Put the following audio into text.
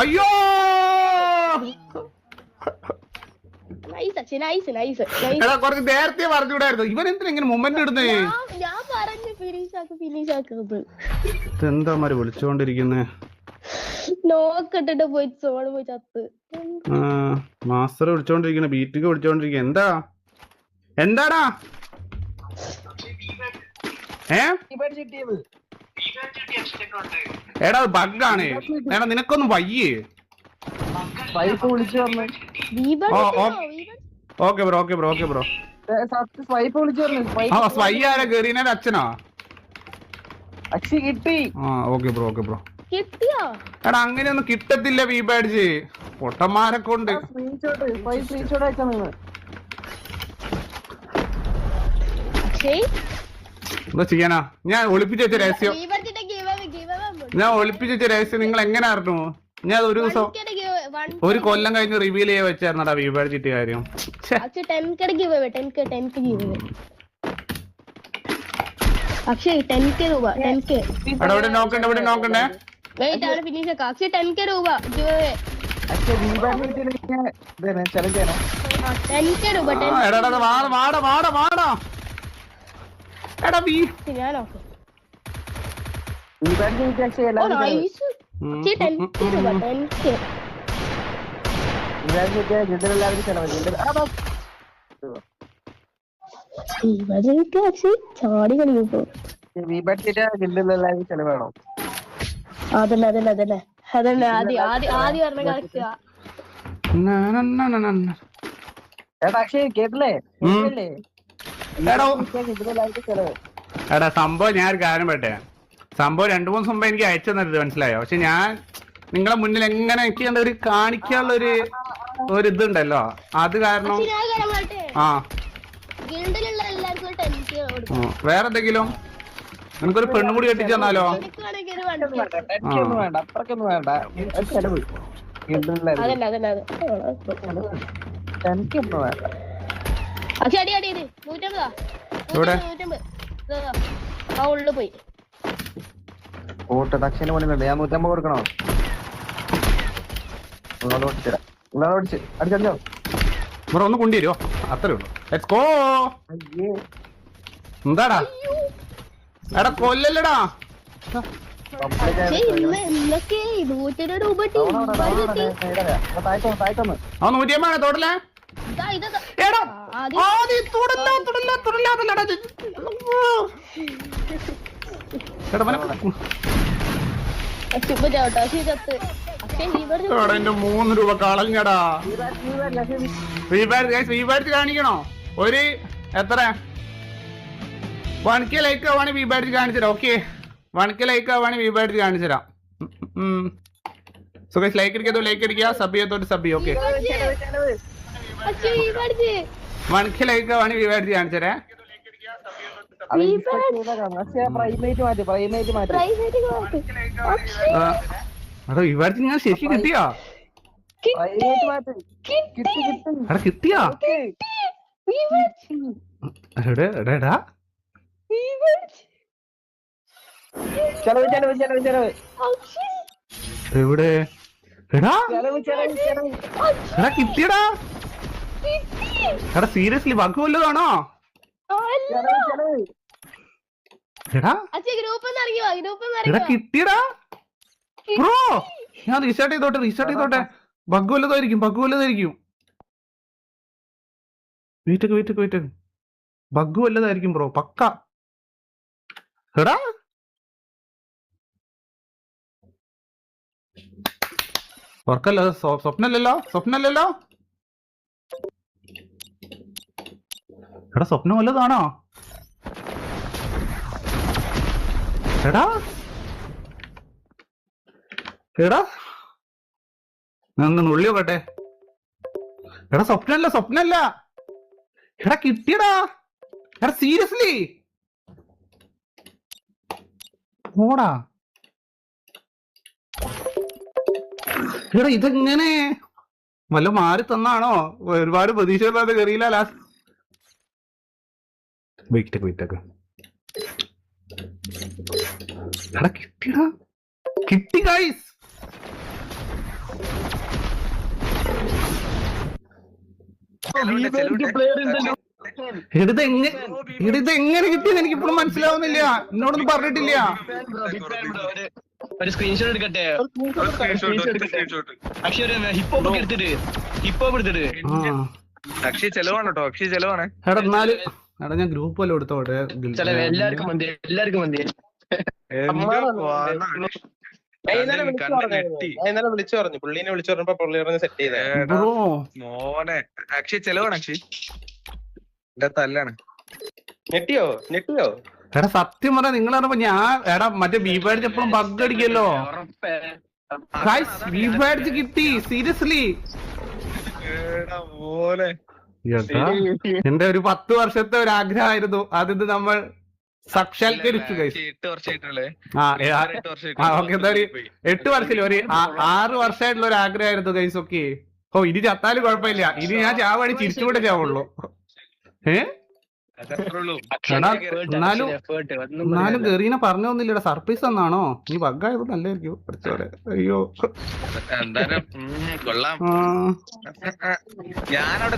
അയ്യോ എടാ കുറച്ച് നേരത്തെ പറഞ്ഞുകൂടായിരുന്നു. ഇവൻ എന്തിനാ ഇങ്ങനെ മൊമെന്റ് ഇടുന്നേ? ഞാൻ പറഞ്ഞു ഫിനിഷ് ആക്കുന്നത്. എന്താ മാര് വിളിച്ചോണ്ടിരിക്കുന്നേ? നോക്കിട്ടിട്ട് പോയി സോള് പോയി ചത്ത്. മാസ്റ്റർ വിളിച്ചോണ്ടിരിക്കണ, ബീറ്റിക്ക് വിളിച്ചോണ്ടിരിക്ക. എന്താടാ എടാ ബഗ്ഗാണ്. എടാ നിനക്കൊന്നും വയ്യേ? Okay bro. സ്വൈ ആരാ ഗറീനയുടെ അച്ഛനോ? Okay bro. എടാ അങ്ങനെയൊന്നും കിട്ടത്തില്ല വി ബാഡ്ജ്, പൊട്ടന്മാരെ കൊണ്ട്. എന്താ ചെയ്യാനാ? ഞാൻ ഒളിപ്പിച്ച് വെച്ച രഹസ്യം നിങ്ങൾ എങ്ങനെ അറിഞ്ഞു? ഞാൻ ഒരു ദിവസം ഒരു കൊല്ലം കഴിഞ്ഞ് റിവീൽ ചെയ്യാൻ വെച്ചായിരുന്നടാ വി ബാഡ്ജിന്റെ കാര്യം. ഇവിടെ നോക്കണ്ടേ? ചാടി കളിപ്പോ അതന്നെ ആദ്യം പറഞ്ഞ കറക്റ്റാ. എടാ സംഭവം ഞാൻ ഒരു കാര്യം പറ്റേ, സംഭവം 2-3 മുമ്പ് എനിക്ക് അയച്ചു തന്നത് മനസ്സിലായോ? പക്ഷെ ഞാൻ നിങ്ങളെ മുന്നിൽ എങ്ങനെ എനിക്ക് ഒരു കാണിക്കാനുള്ള ഒരു ഇതുണ്ടല്ലോ, അത് കാരണം. വേറെ എന്തെങ്കിലും നിനക്കൊരു പെണ്ണും കൂടി കെട്ടിച്ചു തന്നാലോ? പോയി ദക്ഷന് പണിയുണ്ട്. ഞാൻ 150 കൊടുക്കണോ? അടിച്ചോ ഒന്ന് കൊണ്ടുവരുമോ? അത്രേ ഉള്ളൂ. എന്താടാ എടാ കൊല്ലല്ലടാ. 150 തോട്ടല്ലേ? എന്റെ 3 രൂപ കളഞ്ഞടാ. വിബാഡ്ജ് കാണിക്കണോ? ഒരു എത്ര 1K ലൈക്ക് ആവാണെങ്കിൽ വിബാഡ്ജ് കാണിച്ചുതരാം. ഓക്കെ 1K ലൈക്ക് ആവാണെങ്കിൽ വിബാഡ്ജ് കാണിച്ചുതരാം. സോ ഗൈസ് ലൈക്ക് അടിക്കുക, സബ് ചെയ്തോട്ട് സബ് ചെയ്യും. ഓക്കെ 1K ലൈക്ക് ആവാണെങ്കിൽ വിബാഡ്ജ് കാണിച്ചുതരാം. അതോ വിബാഡ്ജ് ഞാൻ ശരിക്കും കിട്ടിയാ? കിട്ടിയാ? എവിടെ കിട്ടിയടാ? എടാ സീരിയസ്ലി ബഗ് വല്ലതാണോ? എടാ കിട്ടിയടാ ബ്രോ. ഞാൻ റീസ്റ്റാർട്ട് ചെയ്തോട്ടെ. ബഗ് വല്ലതായിരിക്കും. വെയിറ്റ് ബഗ് വല്ലതായിരിക്കും ബ്രോ, പക്ക. എടാ വർക്കല്ല, സ്വപ്നല്ലല്ലോ. എടാ സ്വപ്നം വല്ലതാണോ? എടാ ഞാൻ നുള്ളി നോക്കട്ടെ. എടാ സ്വപ്നല്ല. എടാ കിട്ടിയടാ. എടാ സീരിയസ്ലി ഓടാ. എടാ ഇതെങ്ങനെ വല്ല മാറി തന്നാണോ? ഒരുപാട് പ്രതീക്ഷയില്ലാതെ കയറിയില്ല. ലാസ്റ്റ് വെയിറ്റ് എടാ കിട്ടി ഗൈസ്. ഇത് എങ്ങനെ കിട്ടിയെന്ന് എനിക്ക് ഇപ്പോഴും മനസ്സിലാവുന്നില്ല. എന്നോടൊന്നും പറഞ്ഞിട്ടില്ല. ഒരു സ്ക്രീൻഷോട്ട് എടുക്കട്ടെ. അക്ഷയ് ഒരു ഹിപ്പോപ്പ് എടുത്തിട്ട് അക്ഷയ് ചെലവാണ് കേട്ടോ, അക്ഷയ് ചെലവാണ്. എടാ എന്നാലും എടാ ഞാൻ ഗ്രൂപ്പ് വല്ലതും എടുത്തോട്ടെ. എല്ലാവർക്കും മന്തി. വിളിച്ചു പറഞ്ഞു, പുള്ളീനെ വിളിച്ചു പറഞ്ഞപ്പോ പുള്ളി പറഞ്ഞ് സെറ്റ് ചെയ്തേ. മോനെ അക്ഷയ് ചെലവാണ്, അക്ഷയ് എന്റെ തല്ലാണ്. ഞെട്ടിയോ? എടാ സത്യം പറഞ്ഞാ നിങ്ങൾ പറഞ്ഞപ്പോ ഞാൻ എടാ മറ്റേ ബീബാഡിച്ച് എപ്പോഴും ബഗ് അടിക്കല്ലോ. ബീബാഡിച്ച് കിട്ടി സീരിയസ്ലി. മോനെ എന്റെ ഒരു 10 വർഷത്തെ ഒരു ആഗ്രഹമായിരുന്നു. അതിത് നമ്മൾ സാക്ഷാത്കരിച്ചു. 8 വർഷമായിട്ടുള്ളേ. ഓക്കെ എന്താ ഒരു 8 വർഷമില്ല, ഒരു 6 വർഷമായിട്ടുള്ള ഒരു ആഗ്രഹമായിരുന്നു ഗൈസ്. ഓക്കെ ഓ ഇനി ചത്താലും കുഴപ്പമില്ല. ഇനി ഞാൻ ചാവാണി ചിരിച്ചുകൂടെ ചാവുള്ളൂ. എന്നാലും ഗറീന പറഞ്ഞു തന്നില്ലടാ. സർപ്രൈസ് തന്നാണോ? നീ ബഗ്ഗായത് നല്ലായിരിക്കും. പഠിച്ചോടെ അയ്യോ എന്തായാലും കൊള്ളാം. ഞാനവിടെ